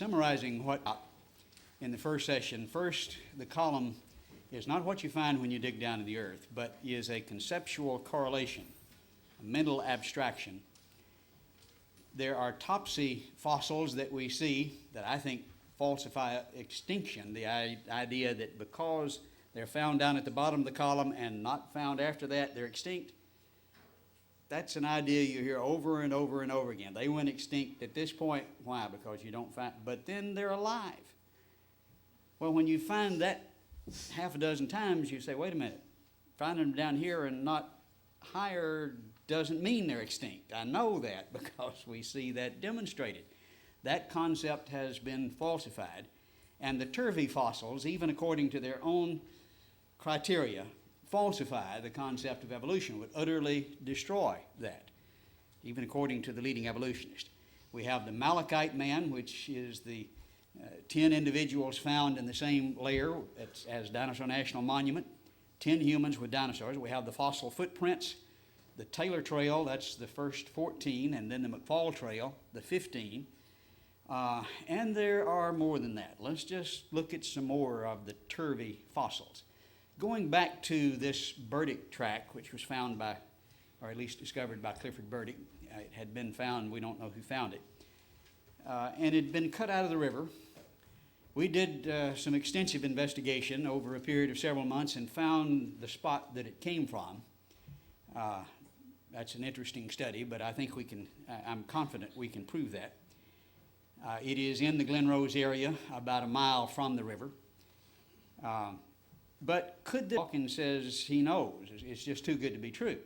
Summarizing what in the first session, first, the column is not what you find when you dig down in the earth, but is a conceptual correlation, a mental abstraction. There are topsy fossils that we see that I think falsify extinction, the idea that because they're found down at the bottom of the column and not found after that, they're extinct. That's an idea you hear over and over and over again. They went extinct at this point. Why? Because you don't find, but then they're alive. Well, when you find that half a dozen times, you say, wait a minute, finding them down here and not higher doesn't mean they're extinct. I know that because we see that demonstrated. That concept has been falsified. And the Turvey fossils, even according to their own criteria, falsify the concept of evolution, would utterly destroy that, even according to the leading evolutionist. We have the Malachite man, which is the 10 individuals found in the same layer as Dinosaur National Monument, 10 humans with dinosaurs. We have the fossil footprints, the Taylor Trail, that's the first 14, and then the McFall Trail, the 15. And there are more than that. Let's just look at some more of the Turvey fossils. Going back to this Burdick track, which was found by, or at least discovered by Clifford Burdick. It had been found, we don't know who found it. And it had been cut out of the river. We did some extensive investigation over a period of several months and found the spot that it came from. That's an interesting study, but I think I'm confident we can prove that. It is in the Glen Rose area, about a mile from the river. But Dawkins says he knows. It's just too good to be true.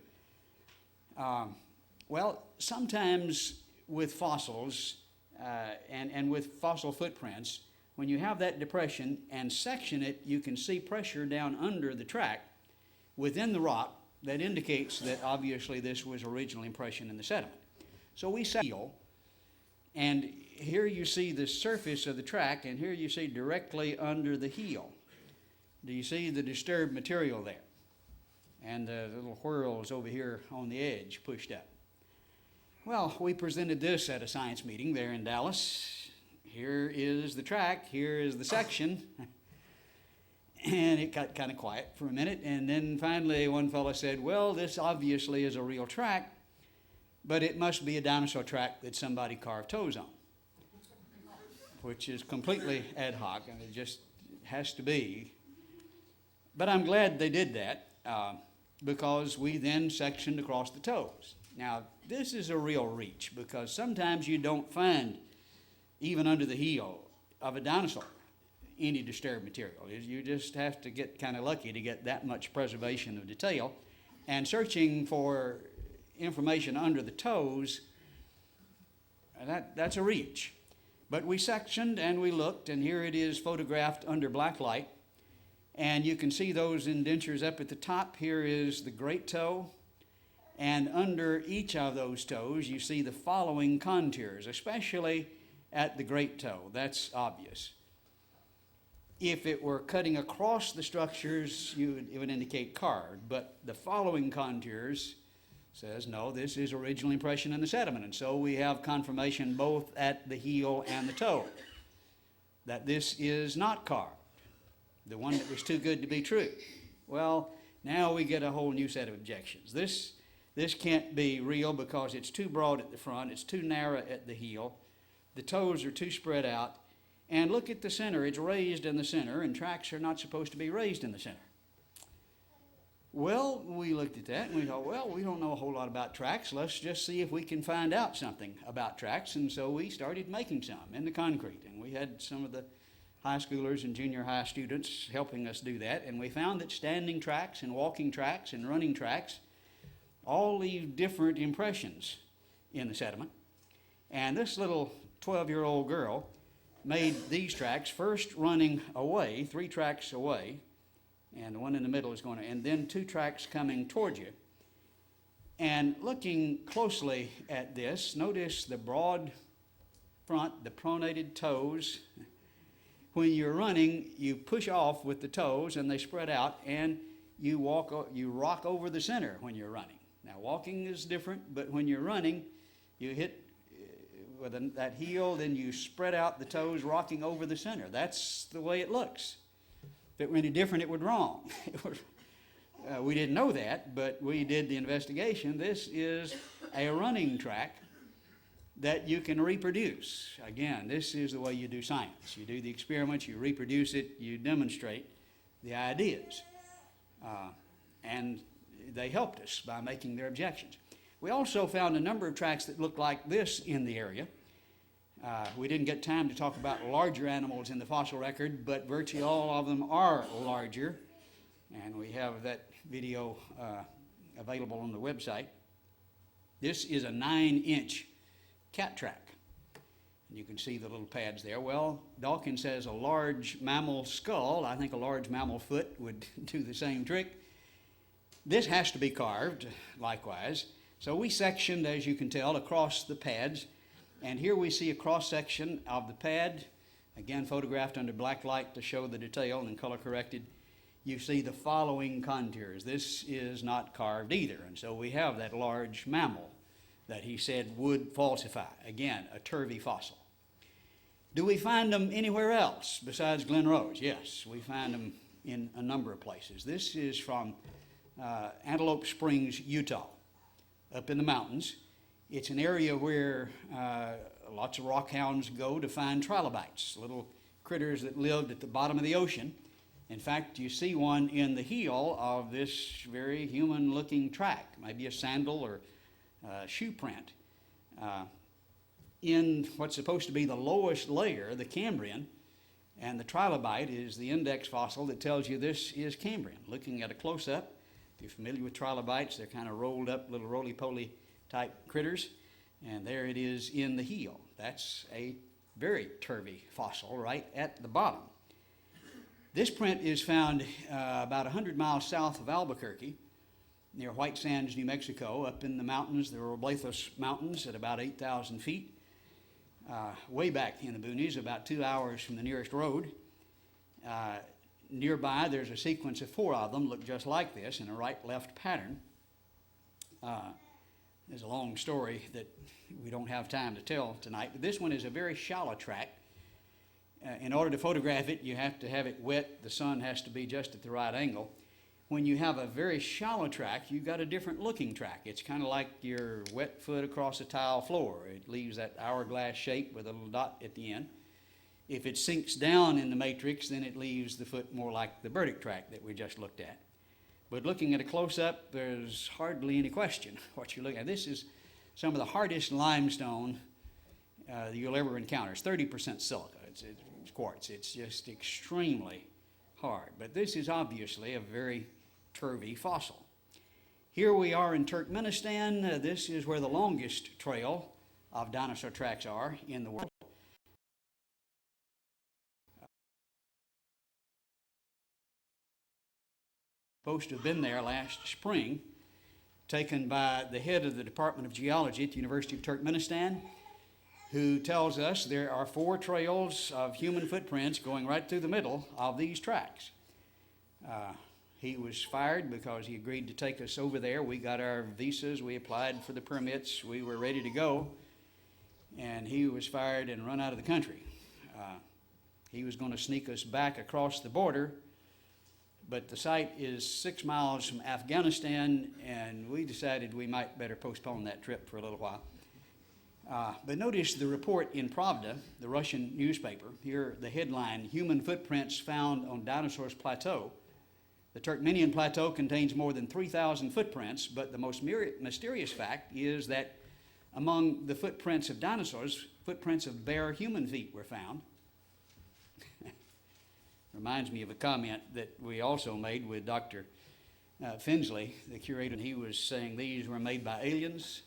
Well, sometimes with fossils and with fossil footprints, when you have that depression and section it, you can see pressure down under the track within the rock that indicates that obviously this was original impression in the sediment. So we seal, and here you see the surface of the track, and here you see directly under the heel. Do you see the disturbed material there? And the little whirls over here on the edge pushed up. Well, we presented this at a science meeting there in Dallas. Here is the track, here is the section. And it got kind of quiet for a minute, and then finally one fellow said, well, this obviously is a real track, but it must be a dinosaur track that somebody carved toes on, which is completely ad hoc, and it just has to be. But I'm glad they did that because we then sectioned across the toes. Now, this is a real reach because sometimes you don't find, even under the heel of a dinosaur, any disturbed material. You just have to get kind of lucky to get that much preservation of detail. And searching for information under the toes, that's a reach. But we sectioned and we looked, and here it is photographed under black light. And you can see those indentures up at the top. Here is the great toe. And under each of those toes, you see the following contours, especially at the great toe. That's obvious. If it were cutting across the structures, it would indicate carved. But the following contours says, no, this is original impression in the sediment. And so we have confirmation both at the heel and the toe that this is not carved, the one that was too good to be true. Well, now we get a whole new set of objections. This can't be real because it's too broad at the front, it's too narrow at the heel, the toes are too spread out, and look at the center, it's raised in the center, and tracks are not supposed to be raised in the center. Well, we looked at that and we thought, well, we don't know a whole lot about tracks. Let's just see if we can find out something about tracks. And so we started making some in the concrete. And we had some of the high schoolers and junior high students helping us do that. And we found that standing tracks and walking tracks and running tracks all leave different impressions in the sediment. And this little 12-year-old girl made these tracks, first running away, 3 tracks away, and the one in the middle is going to, and then 2 tracks coming toward you. And looking closely at this, notice the broad front, the pronated toes. When you're running, you push off with the toes and they spread out, and you rock over the center when you're running. Now, walking is different, but when you're running, you hit with that heel, then you spread out the toes, rocking over the center. That's the way it looks. If it were any different, it would be wrong. We didn't know that, but we did the investigation. This is a running track that you can reproduce. Again, this is the way you do science. You do the experiments, you reproduce it, you demonstrate the ideas. And they helped us by making their objections. We also found a number of tracks that looked like this in the area. We didn't get time to talk about larger animals in the fossil record, but virtually all of them are larger. And we have that video available on the website. This is a 9-inch cat track. And you can see the little pads there. Well, Dawkins says a large mammal skull, I think a large mammal foot would do the same trick. This has to be carved, likewise. So we sectioned, as you can tell, across the pads. And here we see a cross-section of the pad, again photographed under black light to show the detail and color corrected. You see the following contours. This is not carved either. And so we have that large mammal that he said would falsify. Again, a turvy fossil. Do we find them anywhere else besides Glen Rose? Yes, we find them in a number of places. This is from Antelope Springs, Utah, up in the mountains. It's an area where lots of rockhounds go to find trilobites, little critters that lived at the bottom of the ocean. In fact, you see one in the heel of this very human-looking track, maybe a sandal or shoe print. In what's supposed to be the lowest layer, the Cambrian, and the trilobite is the index fossil that tells you this is Cambrian. Looking at a close-up, if you're familiar with trilobites, they're kind of rolled up little roly-poly type critters, and there it is in the heel. That's a very turvy fossil right at the bottom. This print is found about 100 miles south of Albuquerque, near White Sands, New Mexico, up in the mountains, the Robledos Mountains at about 8,000 feet. Way back in the boonies, about 2 hours from the nearest road. Nearby, there's a sequence of 4 of them, look just like this, in a right-left pattern. There's a long story that we don't have time to tell tonight, but this one is a very shallow track. In order to photograph it, you have to have it wet. The sun has to be just at the right angle. When you have a very shallow track, you've got a different looking track. It's kind of like your wet foot across a tile floor. It leaves that hourglass shape with a little dot at the end. If it sinks down in the matrix, then it leaves the foot more like the Burdick track that we just looked at. But looking at a close-up, there's hardly any question what you're looking at. This is some of the hardest limestone that you'll ever encounter. It's 30% silica. It's quartz. It's just extremely hard. But this is obviously a very turvy fossil. Here we are in Turkmenistan. This is where the longest trail of dinosaur tracks are in the world. Supposed to have been there last spring, taken by the head of the Department of Geology at the University of Turkmenistan, who tells us there are 4 trails of human footprints going right through the middle of these tracks. He was fired because he agreed to take us over there. We got our visas, we applied for the permits, we were ready to go, and he was fired and run out of the country. He was going to sneak us back across the border, but the site is 6 miles from Afghanistan, and we decided we might better postpone that trip for a little while. But notice the report in Pravda, the Russian newspaper. Here, the headline, Human Footprints Found on Dinosaurs Plateau. The Turkmenian Plateau contains more than 3,000 footprints, but the most mysterious fact is that among the footprints of dinosaurs, footprints of bare human feet were found. Reminds me of a comment that we also made with Dr. Finsley, the curator. He was saying these were made by aliens.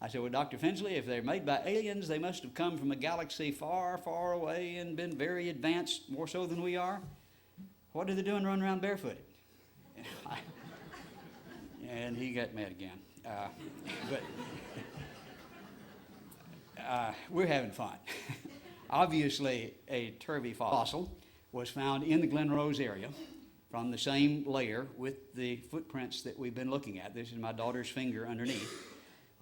I said, well, Dr. Finsley, if they're made by aliens, they must have come from a galaxy far, far away and been very advanced, more so than we are. What are they doing running around barefooted? And he got mad again. But we're having fun. Obviously, a turvy fossil was found in the Glen Rose area from the same layer with the footprints that we've been looking at. This is my daughter's finger underneath.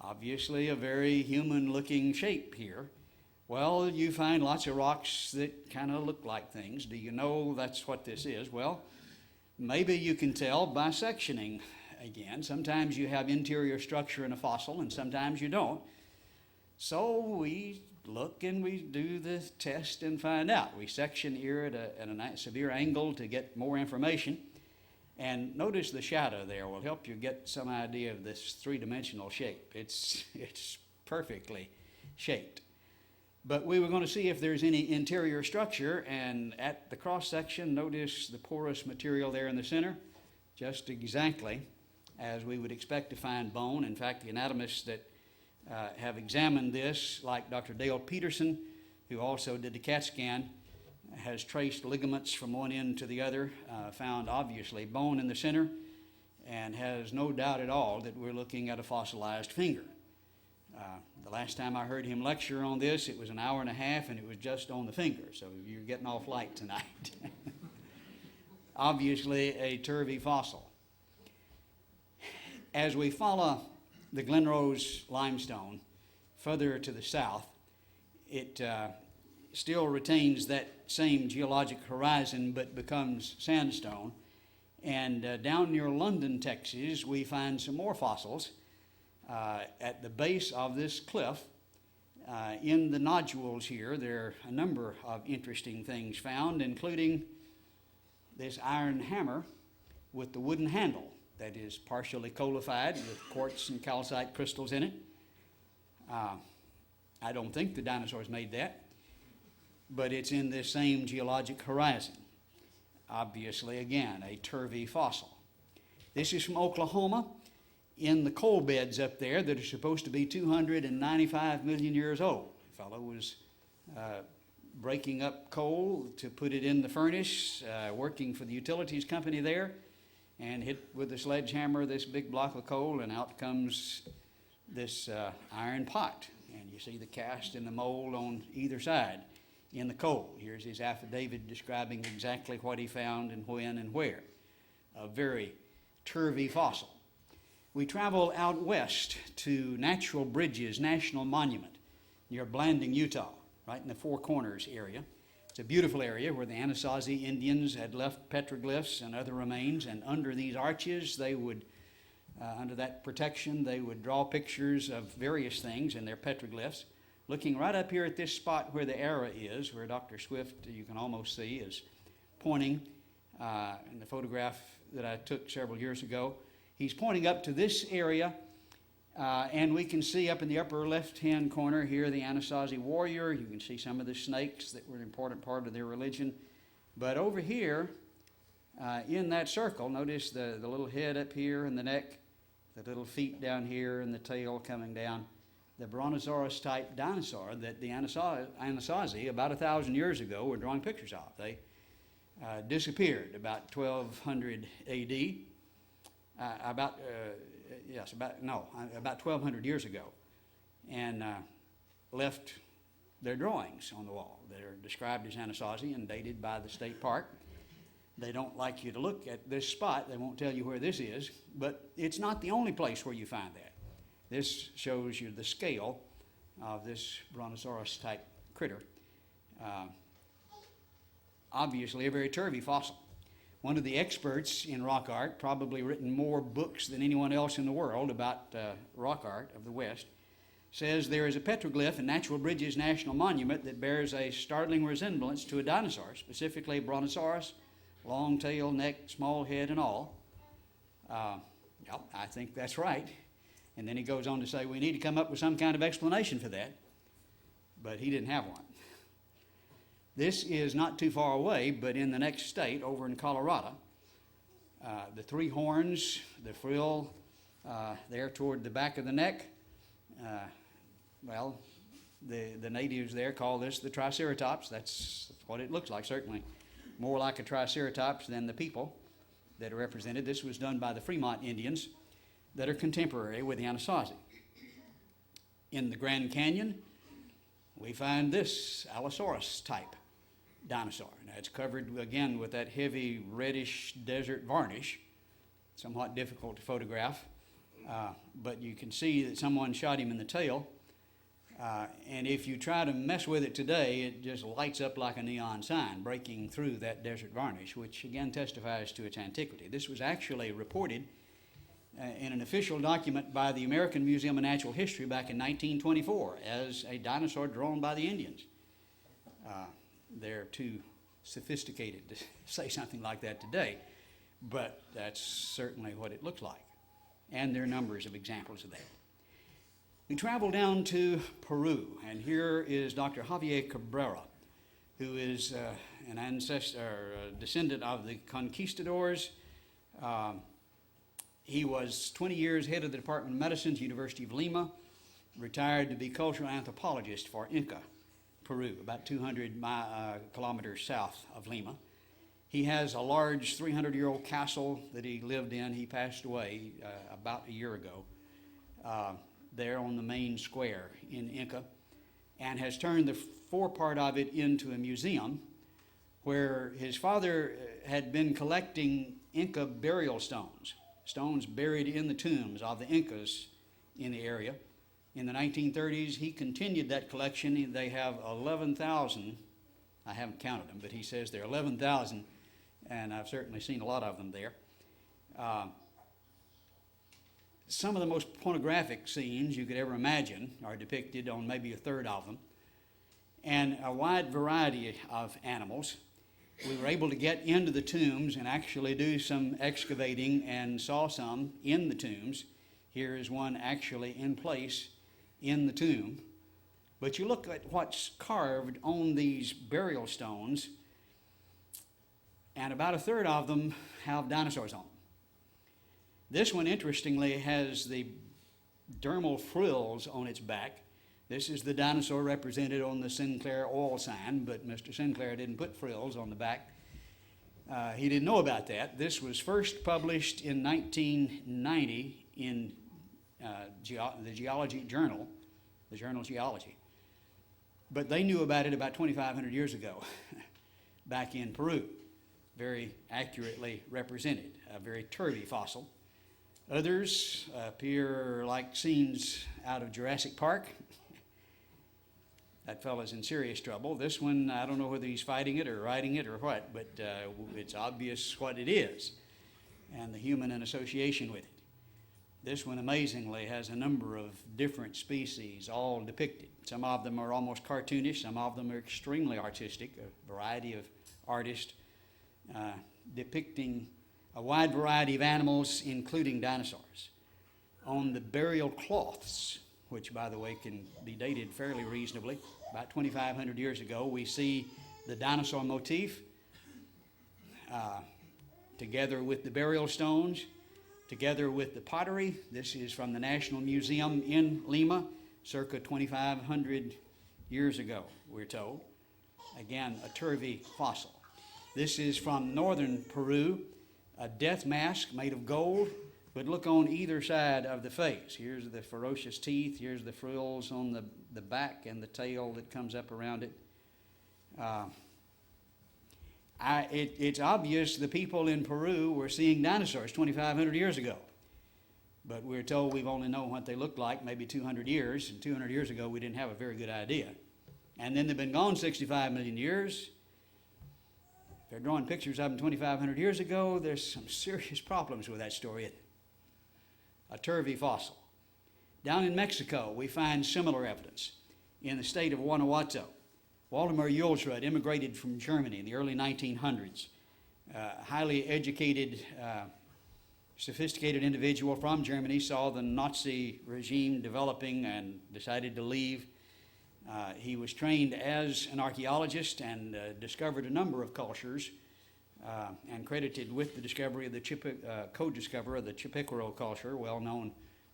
Obviously a very human-looking shape here. Well, you find lots of rocks that kind of look like things. Do you know that's what this is? Well, maybe you can tell by sectioning again. Sometimes you have interior structure in a fossil and sometimes you don't. So we look and we do the test and find out. We section here at a severe angle to get more information. And notice the shadow there will help you get some idea of this three-dimensional shape. It's perfectly shaped. But we were going to see if there's any interior structure, and at the cross-section, notice the porous material there in the center, just exactly as we would expect to find bone. In fact, the anatomists that have examined this, like Dr. Dale Peterson, who also did the CAT scan, has traced ligaments from one end to the other, found obviously bone in the center, and has no doubt at all that we're looking at a fossilized finger. The last time I heard him lecture on this, it was an hour and a half, and it was just on the finger, so you're getting off light tonight. Obviously a turvy fossil. As we follow the Glen Rose limestone further to the south, it still retains that same geologic horizon but becomes sandstone. And down near London, Texas, we find some more fossils at the base of this cliff. In the nodules here, there are a number of interesting things found, including this iron hammer with the wooden handle that is partially colified with quartz and calcite crystals in it. I don't think the dinosaurs made that, but it's in this same geologic horizon. Obviously, again, a turvy fossil. This is from Oklahoma, in the coal beds up there that are supposed to be 295 million years old. The fellow was breaking up coal to put it in the furnace, working for the utilities company there, and hit with a sledgehammer this big block of coal, and out comes this iron pot. And you see the cast and the mold on either side in the coal. Here's his affidavit describing exactly what he found and when and where. A very turvy fossil. We travel out west to Natural Bridges National Monument near Blanding, Utah, right in the Four Corners area. It's a beautiful area where the Anasazi Indians had left petroglyphs and other remains, and under these arches they would, under that protection, they would draw pictures of various things in their petroglyphs. Looking right up here at this spot where the arrow is, where Dr. Swift, you can almost see, is pointing in the photograph that I took several years ago. He's pointing up to this area, and we can see up in the upper left-hand corner here the Anasazi warrior. You can see some of the snakes that were an important part of their religion. But over here, in that circle, notice the little head up here and the neck, the little feet down here and the tail coming down. The Brontosaurus-type dinosaur that the Anasazi, about 1,000 years ago, were drawing pictures of. They disappeared about 1200 A.D., about 1,200 years ago, and left their drawings on the wall. They're described as Anasazi and dated by the state park. They don't like you to look at this spot. They won't tell you where this is, but it's not the only place where you find that. This shows you the scale of this Brontosaurus-type critter. Obviously a very turvy fossil. One of the experts in rock art, probably written more books than anyone else in the world about rock art of the West, says there is a petroglyph in Natural Bridges National Monument that bears a startling resemblance to a dinosaur, specifically Brontosaurus, long tail, neck, small head, and all. I think that's right. And then he goes on to say we need to come up with some kind of explanation for that, but he didn't have one. This is not too far away, but in the next state, over in Colorado. The three horns, the frill there toward the back of the neck, the natives there call this the Triceratops. That's what it looks like, certainly. More like a Triceratops than the people that are represented. This was done by the Fremont Indians that are contemporary with the Anasazi. In the Grand Canyon, we find this Allosaurus-type dinosaur. Now, it's covered, again, with that heavy reddish desert varnish, somewhat difficult to photograph. But you can see that someone shot him in the tail. And if you try to mess with it today, it just lights up like a neon sign, breaking through that desert varnish, which again testifies to its antiquity. This was actually reported in an official document by the American Museum of Natural History back in 1924 as a dinosaur drawn by the Indians. They're too sophisticated to say something like that today, but that's certainly what it looks like. And there are numbers of examples of that. We travel down to Peru, and here is Dr. Javier Cabrera, who is an ancestor, descendant of the conquistadors. He was 20 years head of the Department of Medicine at the University of Lima, retired to be cultural anthropologist for Inca, Peru, about 200 kilometers south of Lima. He has a large 300-year-old castle that he lived in. He passed away about a year ago there on the main square in Inca, and has turned the forepart of it into a museum where his father had been collecting Inca burial stones, stones buried in the tombs of the Incas in the area. In the 1930s, he continued that collection. They have 11,000, I haven't counted them, but he says there are 11,000, and I've certainly seen a lot of them there. Some of the most pornographic scenes you could ever imagine are depicted on maybe a third of them, and a wide variety of animals. We were able to get into the tombs and actually do some excavating and saw some in the tombs. Here is one actually in place in the tomb. But you look at what's carved on these burial stones, and about a third of them have dinosaurs on them. This one, interestingly, has the dermal frills on its back. This is the dinosaur represented on the Sinclair oil sign, but Mr. Sinclair didn't put frills on the back. He didn't know about that. This was first published in 1990 in the Geology Journal, the journal Geology. But they knew about it about 2,500 years ago, back in Peru. Very accurately represented, a very turvy fossil. Others appear like scenes out of Jurassic Park. That fella's in serious trouble. This one, I don't know whether he's fighting it or riding it or what, but it's obvious what it is and the human in association with it. This one, amazingly, has a number of different species all depicted. Some of them are almost cartoonish. Some of them are extremely artistic, a variety of artists depicting a wide variety of animals, including dinosaurs. On the burial cloths, which, by the way, can be dated fairly reasonably, about 2,500 years ago, we see the dinosaur motif together with the burial stones, together with the pottery. This is from the National Museum in Lima, circa 2,500 years ago, we're told. Again, a turvy fossil. This is from northern Peru, a death mask made of gold, but look on either side of the face. Here's the ferocious teeth, here's the frills on the back and the tail that comes up around it. It's obvious the people in Peru were seeing dinosaurs 2,500 years ago. But we're told we've only known what they looked like maybe 200 years, and 200 years ago we didn't have a very good idea. And then they've been gone 65 million years. They're drawing pictures of them 2,500 years ago. There's some serious problems with that story. A turvy fossil. Down in Mexico, we find similar evidence. In the state of Guanajuato, Waldemar Julsrud immigrated from Germany in the early 1900s. Highly educated, sophisticated individual from Germany, saw the Nazi regime developing and decided to leave. He was trained as an archaeologist and discovered a number of cultures and credited with the discovery of the co-discoverer of the Chippewa culture, well known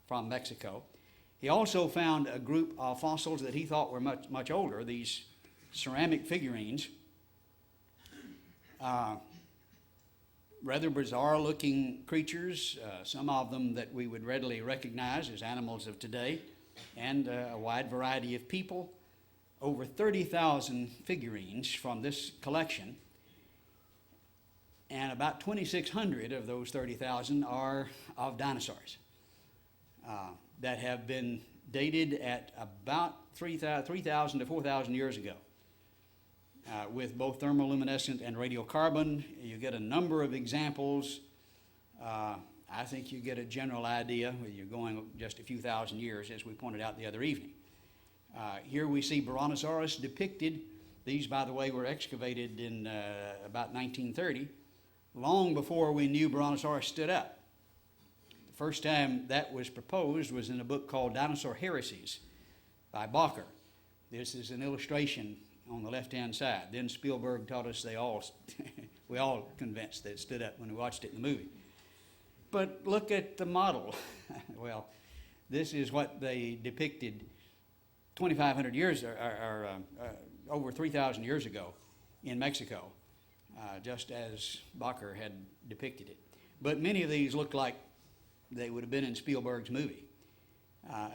from Mexico. He also found a group of fossils that he thought were much, much older, these ceramic figurines. Rather bizarre-looking creatures, some of them that we would readily recognize as animals of today, and a wide variety of people. Over 30,000 figurines from this collection, and about 2,600 of those 30,000 are of dinosaurs. that have been dated at about 3,000 to 4,000 years ago. With both thermoluminescent and radiocarbon, you get a number of examples. I think you get a general idea when you're going just a few thousand years, as we pointed out the other evening. Here we see Brontosaurus depicted. These, by the way, were excavated in about 1930, long before we knew Brontosaurus stood up. The first time that was proposed was in a book called Dinosaur Heresies by Bacher. This is an illustration on the left-hand side. Then Spielberg taught us we all convinced that it stood up when we watched it in the movie. But look at the model. Well, this is what they depicted 2,500 years, or over 3,000 years ago in Mexico, just as Bacher had depicted it. But many of these look like they would have been in Spielberg's movie.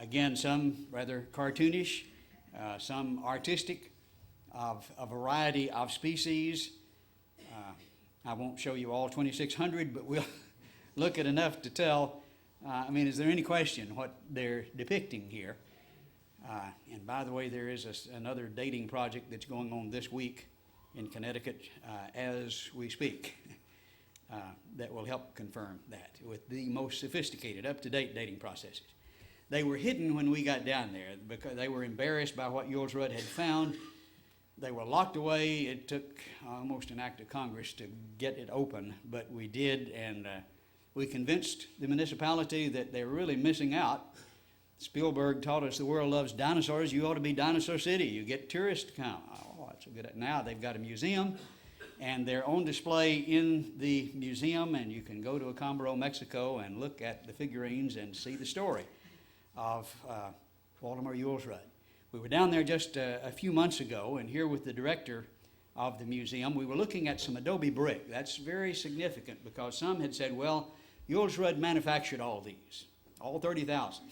Again, some rather cartoonish, some artistic, of a variety of species. I won't show you all 2,600, but we'll look at enough to tell. Is there any question what they're depicting here? And by the way, there is another dating project that's going on this week in Connecticut as we speak that will help confirm that with the most sophisticated, up-to-date dating processes. They were hidden when we got down there because they were embarrassed by what Jules Rudd had found. They were locked away. It took almost an act of Congress to get it open, but we did, and we convinced the municipality that they were really missing out. Spielberg taught us the world loves dinosaurs. You ought to be Dinosaur City. You get tourists to come. Oh, that's a good. Now they've got a museum, and they're on display in the museum, and you can go to Acambaro, Mexico, and look at the figurines and see the story of Waldemar Jules Rudd. We were down there just a few months ago, and here with the director of the museum, we were looking at some adobe brick. That's very significant because some had said, well, Jules Rudd manufactured all these, all 30,000,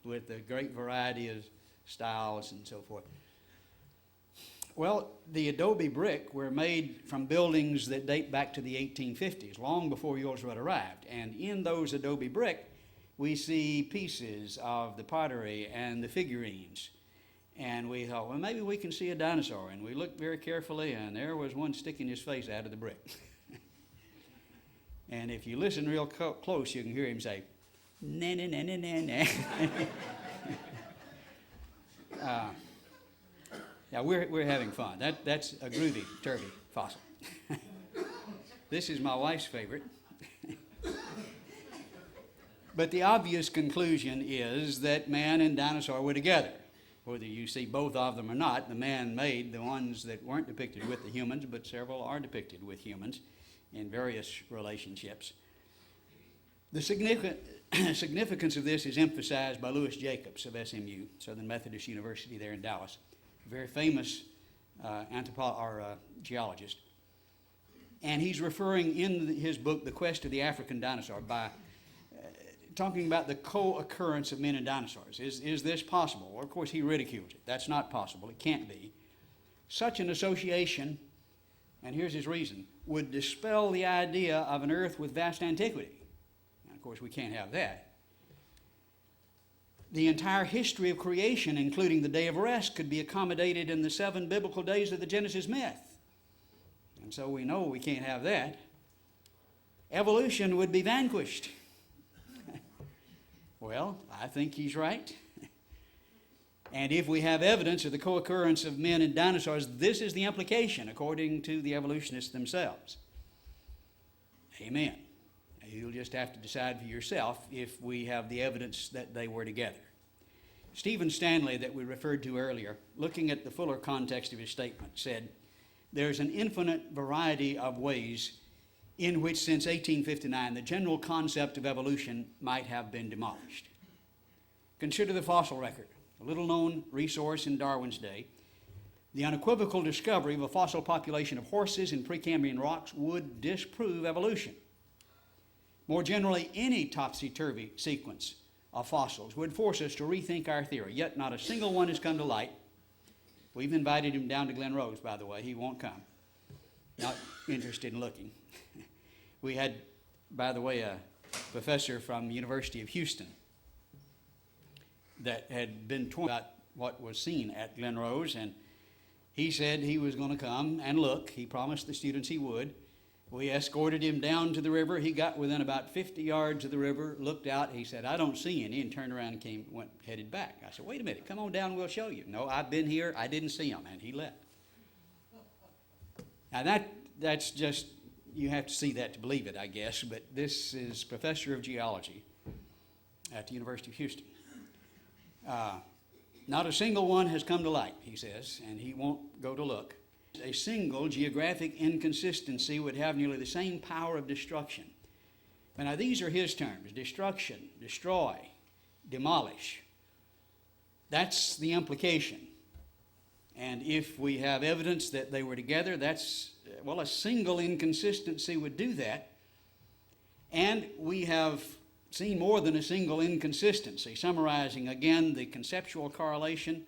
with a great variety of styles and so forth. Well, the adobe brick were made from buildings that date back to the 1850s, long before Jules Rudd arrived. And in those adobe brick, we see pieces of the pottery and the figurines. And we thought, well, maybe we can see a dinosaur. And we looked very carefully, and there was one sticking his face out of the brick. And if you listen real close, you can hear him say, na na na na na na. Yeah, we're having fun. That's a groovy turkey fossil. This is my wife's favorite. But the obvious conclusion is that man and dinosaur were together. Whether you see both of them or not, the man made the ones that weren't depicted with the humans, but several are depicted with humans in various relationships. The significance of this is emphasized by Louis Jacobs of SMU, Southern Methodist University there in Dallas, a very famous geologist. And he's referring in his book, The Quest of the African Dinosaur, by talking about the co-occurrence of men and dinosaurs. Is this possible? Well, of course, he ridicules it. That's not possible. It can't be. Such an association, and here's his reason, would dispel the idea of an earth with vast antiquity. And of course, we can't have that. The entire history of creation, including the day of rest, could be accommodated in the 7 biblical days of the Genesis myth. And so we know we can't have that. Evolution would be vanquished. Well, I think he's right. And if we have evidence of the co-occurrence of men and dinosaurs, this is the implication, according to the evolutionists themselves. Amen. You'll just have to decide for yourself if we have the evidence that they were together. Stephen Stanley, that we referred to earlier, looking at the fuller context of his statement, said, there's an infinite variety of ways in which since 1859 the general concept of evolution might have been demolished. Consider the fossil record, a little-known resource in Darwin's day. The unequivocal discovery of a fossil population of horses in Precambrian rocks would disprove evolution. More generally, any topsy-turvy sequence of fossils would force us to rethink our theory, yet not a single one has come to light. We've invited him down to Glen Rose, by the way. He won't come. Not interested in looking. We had, by the way, a professor from the University of Houston that had been told about what was seen at Glen Rose, and he said he was going to come and look. He promised the students he would. We escorted him down to the river. He got within about 50 yards of the river, looked out. He said, "I don't see any," and turned around and headed back. I said, "Wait a minute, come on down, we'll show you." "No, I've been here, I didn't see them," and he left. Now that's just, you have to see that to believe it, I guess, but this is professor of geology at the University of Houston. Not a single one has come to light, he says, and he won't go to look. A single geographic inconsistency would have nearly the same power of destruction. Now, these are his terms: destruction, destroy, demolish. That's the implication. And if we have evidence that they were together, a single inconsistency would do that. And we have seen more than a single inconsistency. Summarizing again the conceptual correlation,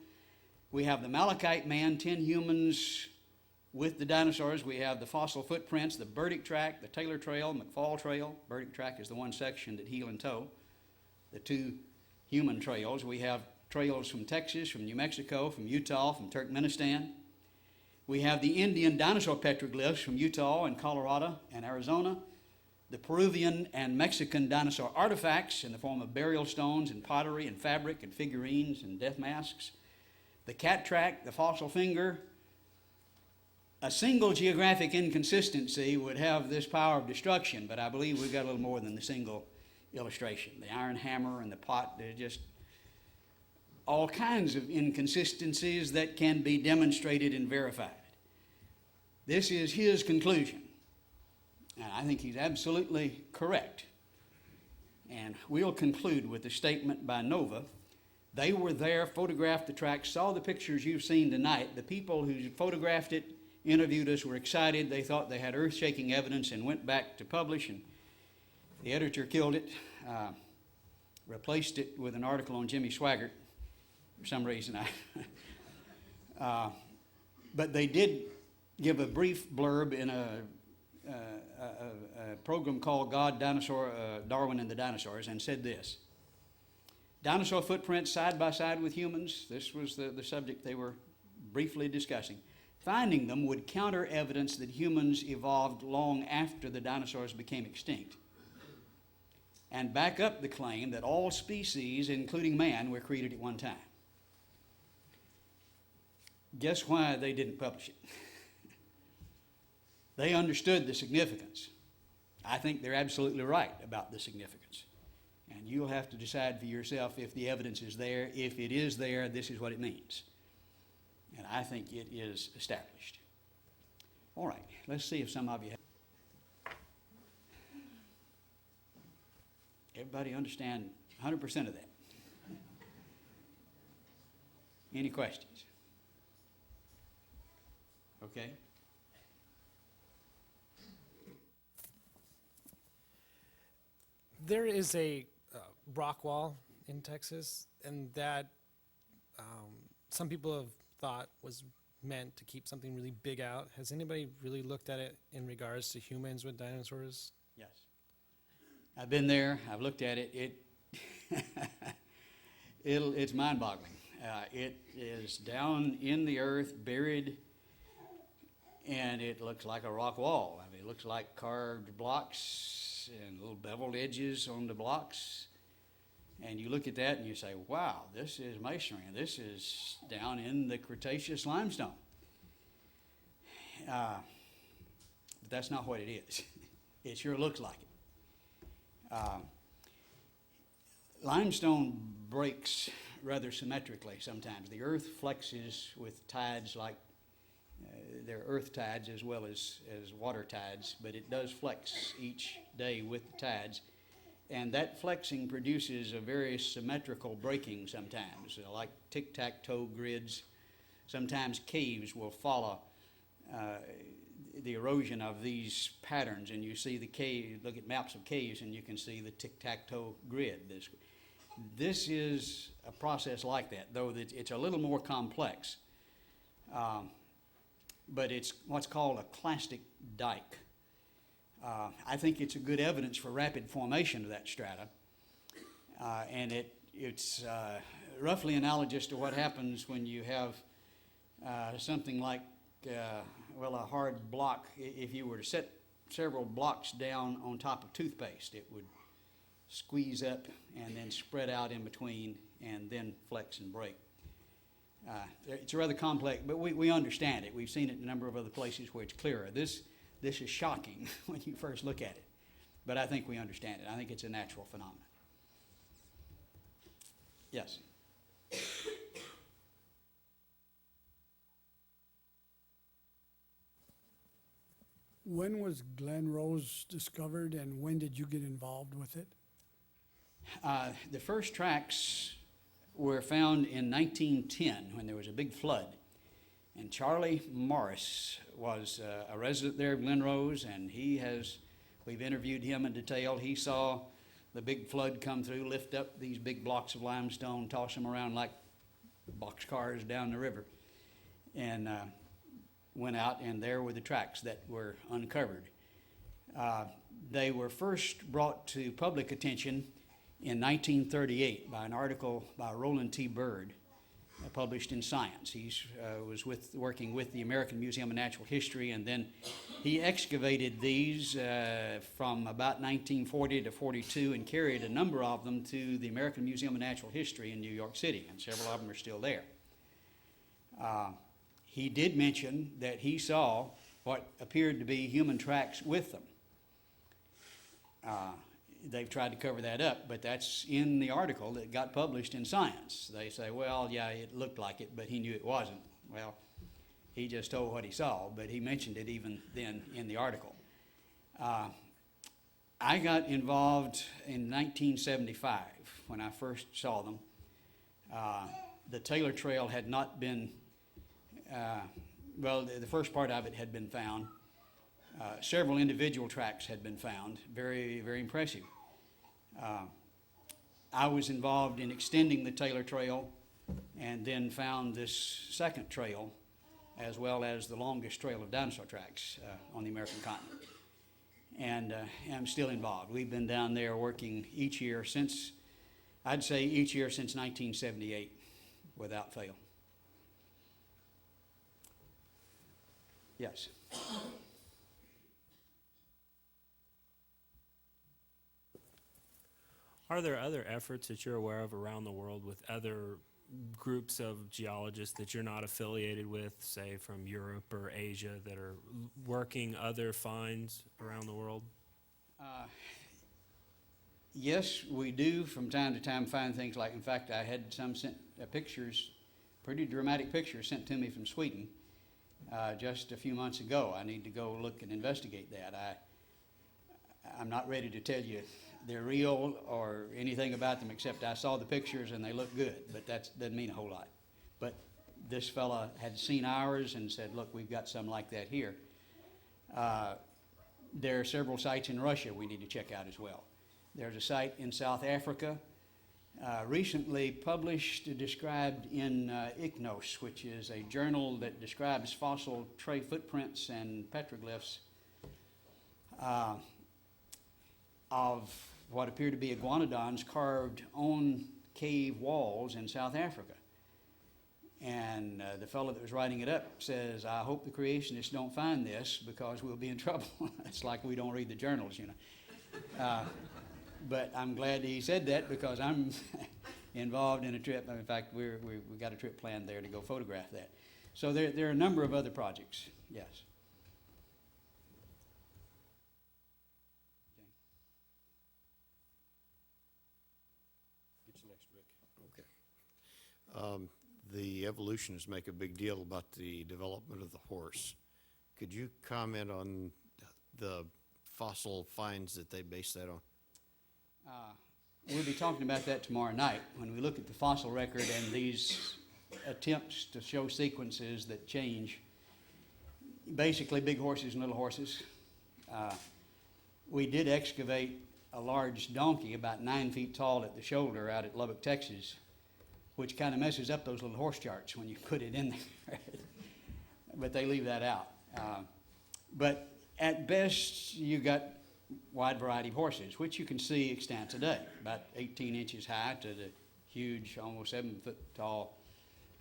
we have the Malachite man, 10 humans with the dinosaurs. We have the fossil footprints, the Burdick Tract, the Taylor Trail, McFall Trail. Burdick Tract is the one section that heel and toe. The 2 human trails. We have trails from Texas, from New Mexico, from Utah, from Turkmenistan. We have the Indian dinosaur petroglyphs from Utah and Colorado and Arizona. The Peruvian and Mexican dinosaur artifacts in the form of burial stones and pottery and fabric and figurines and death masks. The cat track, the fossil finger. A single geographic inconsistency would have this power of destruction, but I believe we've got a little more than the single illustration. The iron hammer and the pot, they're just all kinds of inconsistencies that can be demonstrated and verified. This is his conclusion, and I think he's absolutely correct. And we'll conclude with a statement by Nova. They were there, photographed the track, saw the pictures you've seen tonight. The people who photographed it, interviewed us, were excited. They thought they had earth-shaking evidence and went back to publish, and the editor killed it, replaced it with an article on Jimmy Swaggart for some reason. But they did give a brief blurb in a program called God, Dinosaur, Darwin and the Dinosaurs, and said this: dinosaur footprints side by side with humans. This was the subject they were briefly discussing. Finding them would counter evidence that humans evolved long after the dinosaurs became extinct, and back up the claim that all species, including man, were created at one time. Guess why they didn't publish it? They understood the significance. I think they're absolutely right about the significance. And you'll have to decide for yourself if the evidence is there. If it is there, this is what it means. And I think it is established. All right, let's see if some of you have. Everybody understand 100% of that? Any questions? Okay. There is a rock wall in Texas, and that some people have thought was meant to keep something really big out. Has anybody really looked at it in regards to humans with dinosaurs? Yes. I've been there. I've looked at it. It's mind-boggling. It is down in the earth, buried, and it looks like a rock wall. I mean, it looks like carved blocks and little beveled edges on the blocks. And you look at that and you say, wow, this is masonry. This is down in the Cretaceous limestone. But that's not what it is. It sure looks like it. Limestone breaks rather symmetrically sometimes. The earth flexes with tides like there are earth tides as well as water tides, but it does flex each day with the tides. And that flexing produces a very symmetrical breaking sometimes, like tic-tac-toe grids. Sometimes caves will follow the erosion of these patterns, and you see the cave, look at maps of caves, and you can see the tic-tac-toe grid. This is a process like that, though it's a little more complex. But it's what's called a clastic dike. I think it's a good evidence for rapid formation of that strata. And it's roughly analogous to what happens when you have something like, well, a hard block. If you were to set several blocks down on top of toothpaste, it would squeeze up and then spread out in between and then flex and break. It's rather complex, but we understand it. We've seen it in a number of other places where it's clearer. This is shocking when you first look at it, but I think we understand it. I think it's a natural phenomenon. Yes? When was Glen Rose discovered, and when did you get involved with it? The first tracks were found in 1910 when there was a big flood. And Charlie Morris was a resident there of Glen Rose, and we've interviewed him in detail. He saw the big flood come through, lift up these big blocks of limestone, toss them around like boxcars down the river, and went out, and there were the tracks that were uncovered. They were first brought to public attention in 1938 by an article by Roland T. Byrd, published in Science. He was working with the American Museum of Natural History, and then he excavated these from about 1940 to 42 and carried a number of them to the American Museum of Natural History in New York City, and several of them are still there. He did mention that he saw what appeared to be human tracks with them. They've tried to cover that up, but that's in the article that got published in Science. They say, well, yeah, it looked like it, but he knew it wasn't. Well, he just told what he saw, but he mentioned it even then in the article. I got involved in 1975 when I first saw them. The Taylor Trail had not been, the first part of it had been found. Several individual tracks had been found, very, very impressive. I was involved in extending the Taylor Trail and then found this second trail as well as the longest trail of dinosaur tracks on the American continent. And I'm still involved. We've been down there working each year since 1978 without fail. Yes. Are there other efforts that you're aware of around the world with other groups of geologists that you're not affiliated with, say from Europe or Asia, that are working other finds around the world? Yes, we do from time to time find things like, in fact, I had some sent pictures, pretty dramatic pictures sent to me from Sweden just a few months ago. I need to go look and investigate that. I'm not ready to tell you they're real or anything about them, except I saw the pictures and they look good, but that doesn't mean a whole lot. But this fella had seen ours and said, look, we've got some like that here. There are several sites in Russia we need to check out as well. There's a site in South Africa, recently published, described in ICNOS, which is a journal that describes fossil tray footprints and petroglyphs of what appear to be iguanodons carved on cave walls in South Africa. And the fellow that was writing it up says, I hope the creationists don't find this because we'll be in trouble. It's like we don't read the journals, you know. But I'm glad he said that because I'm involved in a trip. In fact, we've got a trip planned there to go photograph that. So there are a number of other projects, yes. The evolutionists make a big deal about the development of the horse. Could you comment on the fossil finds that they base that on? We'll be talking about that tomorrow night when we look at the fossil record and these attempts to show sequences that change. Basically, big horses and little horses. We did excavate a large donkey about 9 feet tall at the shoulder out at Lubbock, Texas, which kind of messes up those little horse charts when you put it in there. But they leave that out. But at best, you got wide variety of horses, which you can see extant today, about 18 inches high to the huge, almost 7-foot tall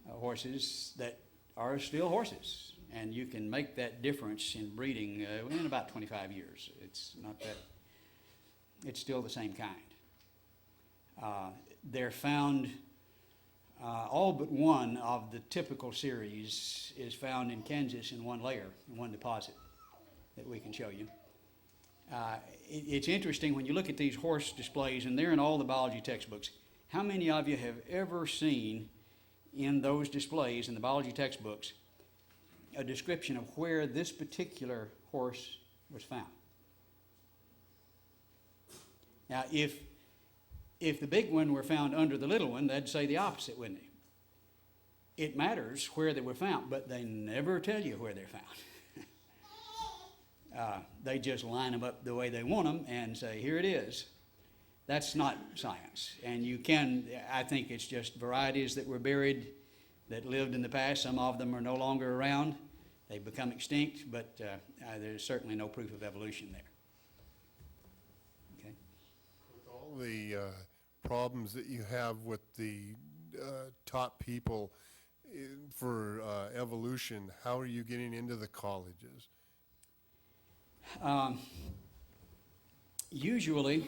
horses that are still horses. And you can make that difference in breeding in about 25 years. It's not that, it's still the same kind. They're found, all but one of the typical series is found in Kansas in one layer, in one deposit that we can show you. It's interesting when you look at these horse displays, and they're in all the biology textbooks. How many of you have ever seen in those displays in the biology textbooks a description of where this particular horse was found? Now, if the big one were found under the little one, they'd say the opposite, wouldn't they? It matters where they were found, but they never tell you where they're found. They just line them up the way they want them and say, here it is. That's not science. And you can, I think it's just varieties that were buried that lived in the past. Some of them are no longer around. They've become extinct, but there's certainly no proof of evolution there. Okay. With all the problems that you have with the top people for evolution, how are you getting into the colleges? Usually,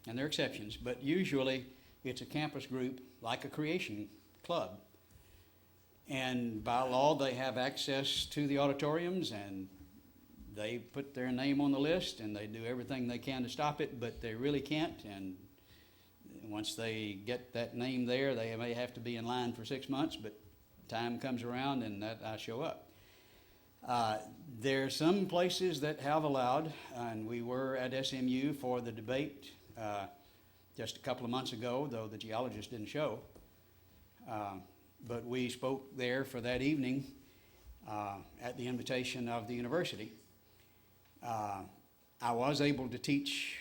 and there are exceptions, but usually it's a campus group like a creation club. And by law, they have access to the auditoriums, and they put their name on the list, and they do everything they can to stop it, but they really can't. And once they get that name there, they may have to be in line for 6 months, but time comes around and that I show up. There are some places that have allowed, and we were at SMU for the debate just a couple of months ago, though the geologist didn't show. But we spoke there for that evening at the invitation of the university. I was able to teach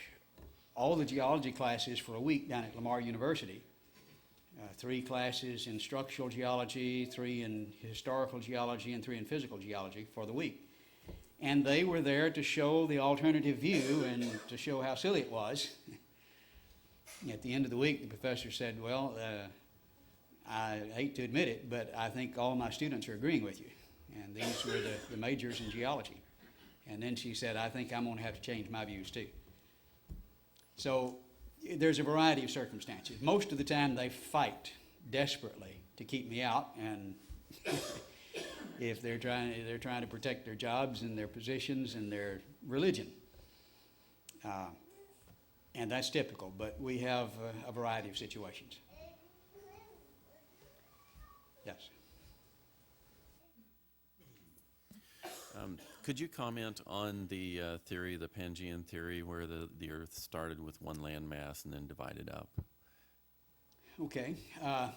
all the geology classes for a week down at Lamar University. 3 classes in structural geology, 3 in historical geology, and 3 in physical geology for the week. And they were there to show the alternative view and to show how silly it was. At the end of the week, the professor said, well, I hate to admit it, but I think all my students are agreeing with you. And these were the majors in geology. And then she said, I think I'm going to have to change my views too. So there's a variety of circumstances. Most of the time they fight desperately to keep me out, and if they're trying to protect their jobs and their positions and their religion. And that's typical, but we have a variety of situations. Yes. Could you comment on the theory, the Pangean theory, where the Earth started with one landmass and then divided up? Okay.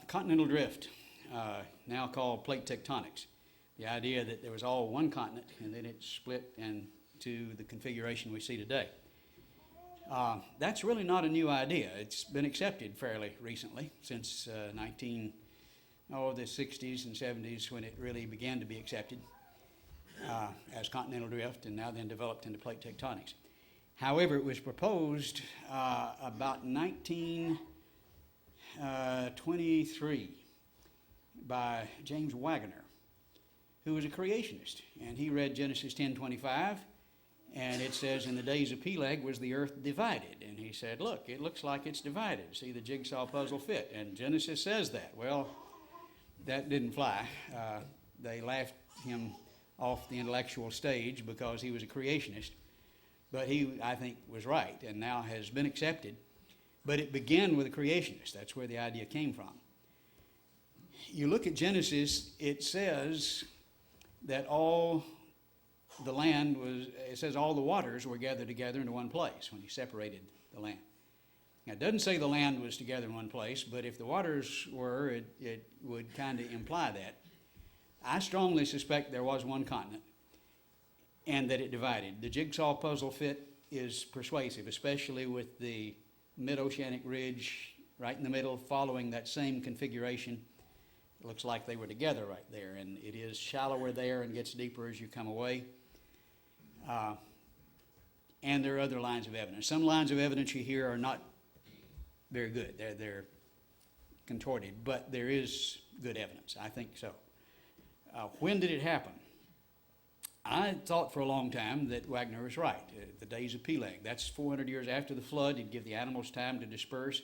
Continental drift, now called plate tectonics. The idea that there was all one continent and then it split into the configuration we see today. That's really not a new idea. It's been accepted fairly recently, since the 60s and 70s, when it really began to be accepted as continental drift, and now then developed into plate tectonics. However, it was proposed about 1923 by James Waggoner, who was a creationist, and he read Genesis 10:25, and it says, in the days of Peleg was the earth divided. And he said, look, it looks like it's divided. See the jigsaw puzzle fit. And Genesis says that. Well, that didn't fly. They laughed him off the intellectual stage because he was a creationist. But he, I think, was right and now has been accepted. But it began with a creationist. That's where the idea came from. You look at Genesis, it says that all the land was, it says all the waters were gathered together into one place when he separated the land. Now, it doesn't say the land was together in one place, but if the waters were, it would kind of imply that. I strongly suspect there was one continent and that it divided. The jigsaw puzzle fit is persuasive, especially with the mid-oceanic ridge right in the middle following that same configuration. It looks like they were together right there, and it is shallower there and gets deeper as you come away. And there are other lines of evidence. Some lines of evidence you hear are not very good. They're contorted, but there is good evidence. I think so. When did it happen? I thought for a long time that Wagner was right. The days of Peleg. That's 400 years after the flood. It'd give the animals time to disperse.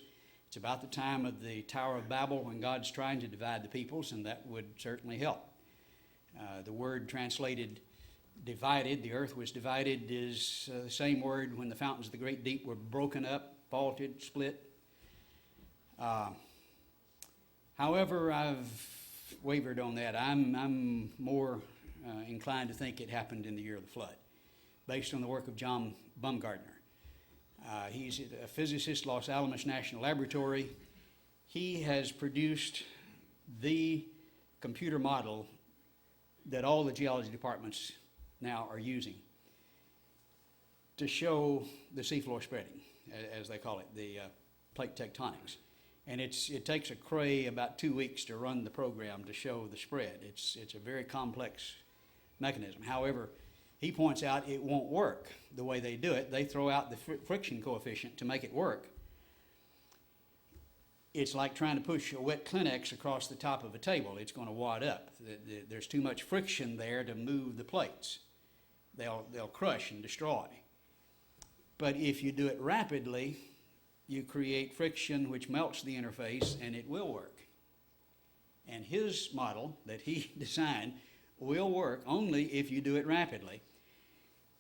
It's about the time of the Tower of Babel when God's trying to divide the peoples, and that would certainly help. The word translated divided, the earth was divided, is the same word when the fountains of the great deep were broken up, faulted, split. However, I've wavered on that. I'm more inclined to think it happened in the year of the flood, based on the work of John Baumgartner. He's a physicist, Los Alamos National Laboratory. He has produced the computer model that all the geology departments now are using to show the seafloor spreading, as they call it, the plate tectonics. And it takes a cray about 2 weeks to run the program to show the spread. It's a very complex mechanism. However, he points out it won't work the way they do it. They throw out the friction coefficient to make it work. It's like trying to push a wet Kleenex across the top of a table. It's going to wad up. There's too much friction there to move the plates. They'll crush and destroy. But if you do it rapidly, you create friction which melts the interface, and it will work. And his model that he designed will work only if you do it rapidly.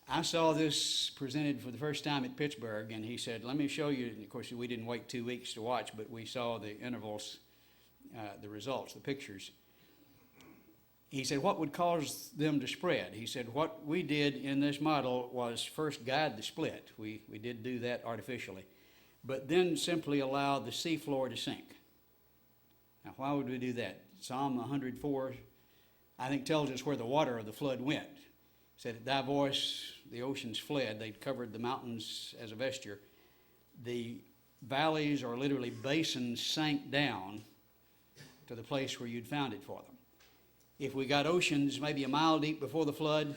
I saw this presented for the first time at Pittsburgh, and he said, let me show you. And of course, we didn't wait 2 weeks to watch, but we saw the intervals, the results, the pictures. He said, what would cause them to spread? He said, what we did in this model was first guide the split. We did do that artificially, but then simply allow the seafloor to sink. Now, why would we do that? Psalm 104, I think, tells us where the water of the flood went. It said, at thy voice, the oceans fled. They'd covered the mountains as a vesture. The valleys, or literally basins, sank down to the place where you'd found it for them. If we got oceans maybe a mile deep before the flood,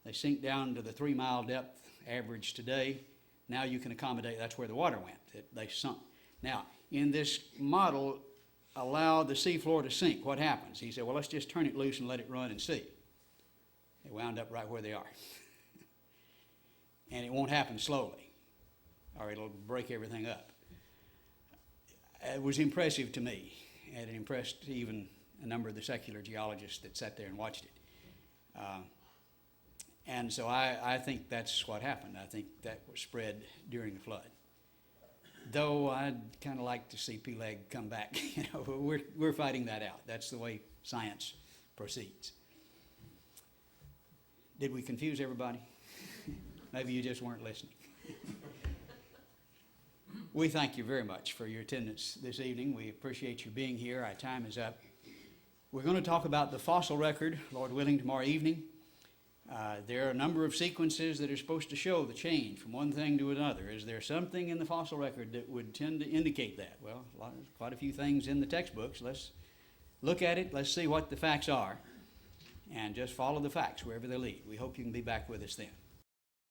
they sink down to the 3-mile depth average today. Now you can accommodate, that's where the water went. They sunk. Now, in this model, allow the seafloor to sink. What happens? He said, well, let's just turn it loose and let it run and see. They wound up right where they are. And it won't happen slowly, or it'll break everything up. It was impressive to me, and it impressed even a number of the secular geologists that sat there and watched it. And so I think that's what happened. I think that was spread during the flood. Though I'd kind of like to see Peleg come back. We're fighting that out. That's the way science proceeds. Did we confuse everybody? Maybe you just weren't listening. We thank you very much for your attendance this evening. We appreciate you being here. Our time is up. We're going to talk about the fossil record, Lord willing, tomorrow evening. There are a number of sequences that are supposed to show the change from one thing to another. Is there something in the fossil record that would tend to indicate that? Well, quite a few things in the textbooks. Let's look at it. Let's see what the facts are, and just follow the facts wherever they lead. We hope you can be back with us then.